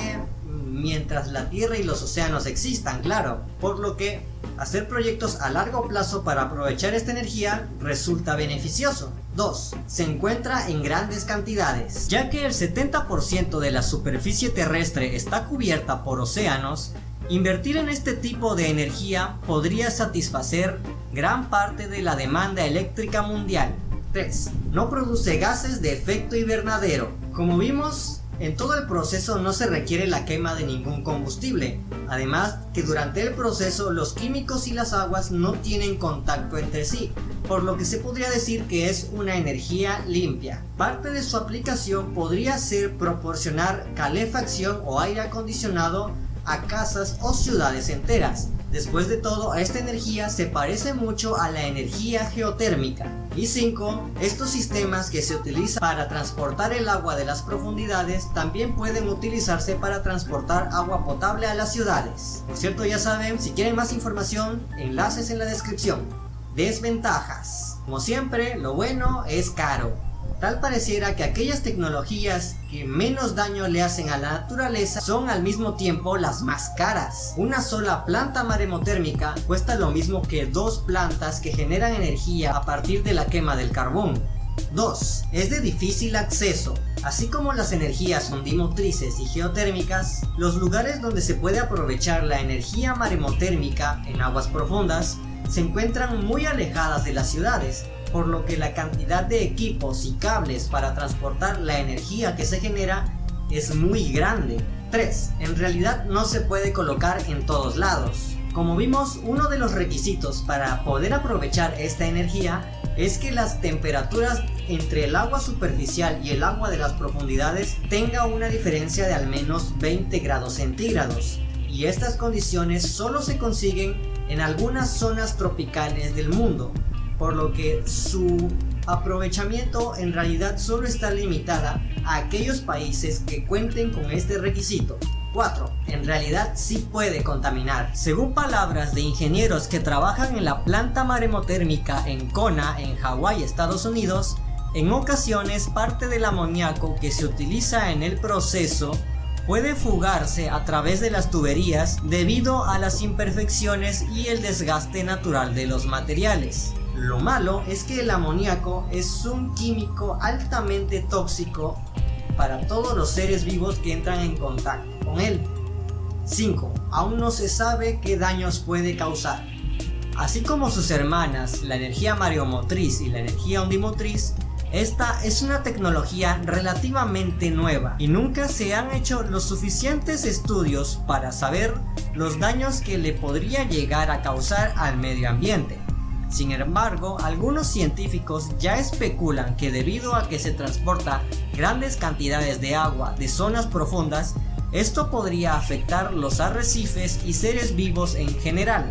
mientras la Tierra y los océanos existan, claro. Por lo que hacer proyectos a largo plazo para aprovechar esta energía resulta beneficioso. 2. Se encuentra en grandes cantidades. Ya que el 70% de la superficie terrestre está cubierta por océanos, invertir en este tipo de energía podría satisfacer gran parte de la demanda eléctrica mundial. 3. No produce gases de efecto invernadero. Como vimos, en todo el proceso no se requiere la quema de ningún combustible. Además que durante el proceso los químicos y las aguas no tienen contacto entre sí, por lo que se podría decir que es una energía limpia. Parte de su aplicación podría ser proporcionar calefacción o aire acondicionado a casas o ciudades enteras. Después de todo, esta energía se parece mucho a la energía geotérmica. Y 5. Estos sistemas que se utilizan para transportar el agua de las profundidades también pueden utilizarse para transportar agua potable a las ciudades. Por cierto, ya saben, si quieren más información, enlaces en la descripción. Desventajas. Como siempre, lo bueno es caro. Tal pareciera que aquellas tecnologías que menos daño le hacen a la naturaleza son al mismo tiempo las más caras. Una sola planta maremotérmica cuesta lo mismo que 2 plantas que generan energía a partir de la quema del carbón. 2. Es de difícil acceso. Así como las energías ondimotrices y geotérmicas, los lugares donde se puede aprovechar la energía maremotérmica en aguas profundas se encuentran muy alejadas de las ciudades, por lo que la cantidad de equipos y cables para transportar la energía que se genera es muy grande. 3. En realidad no se puede colocar en todos lados. Como vimos, uno de los requisitos para poder aprovechar esta energía es que las temperaturas entre el agua superficial y el agua de las profundidades tenga una diferencia de al menos 20 grados centígrados. Y estas condiciones solo se consiguen en algunas zonas tropicales del mundo, por lo que su aprovechamiento en realidad solo está limitada a aquellos países que cuenten con este requisito. 4. En realidad sí puede contaminar. Según palabras de ingenieros que trabajan en la planta maremotérmica en Kona, en Hawái, Estados Unidos, en ocasiones parte del amoníaco que se utiliza en el proceso puede fugarse a través de las tuberías debido a las imperfecciones y el desgaste natural de los materiales. Lo malo es que el amoníaco es un químico altamente tóxico para todos los seres vivos que entran en contacto con él. 5. Aún no se sabe qué daños puede causar. Así como sus hermanas, la energía mareomotriz y la energía ondimotriz, esta es una tecnología relativamente nueva y nunca se han hecho los suficientes estudios para saber los daños que le podría llegar a causar al medio ambiente. Sin embargo, algunos científicos ya especulan que debido a que se transporta grandes cantidades de agua de zonas profundas, esto podría afectar los arrecifes y seres vivos en general,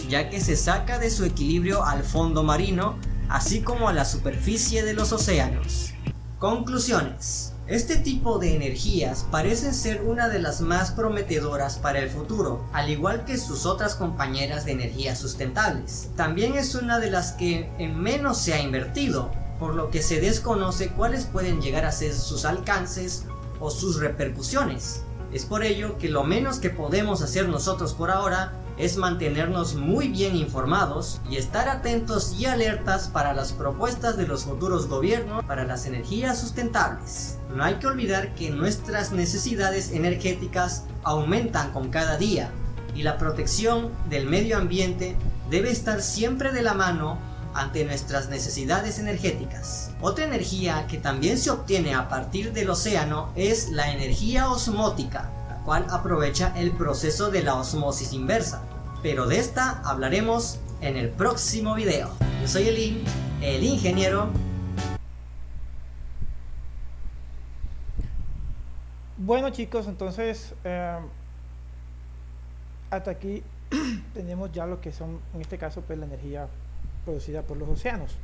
ya que se saca de su equilibrio al fondo marino, así como a la superficie de los océanos. Conclusiones. Este tipo de energías parecen ser una de las más prometedoras para el futuro, al igual que sus otras compañeras de energías sustentables. También es una de las que en menos se ha invertido, por lo que se desconoce cuáles pueden llegar a ser sus alcances o sus repercusiones. Es por ello que lo menos que podemos hacer nosotros por ahora es mantenernos muy bien informados y estar atentos y alertas para las propuestas de los futuros gobiernos para las energías sustentables. No hay que olvidar que nuestras necesidades energéticas aumentan con cada día y la protección del medio ambiente debe estar siempre de la mano ante nuestras necesidades energéticas. Otra energía que también se obtiene a partir del océano es la energía osmótica, la cual aprovecha el proceso de la osmosis inversa, pero de esta hablaremos en el próximo video. Yo soy el ingeniero. Bueno chicos, entonces hasta aquí tenemos ya lo que son, en este caso, pues la energía producida por los océanos.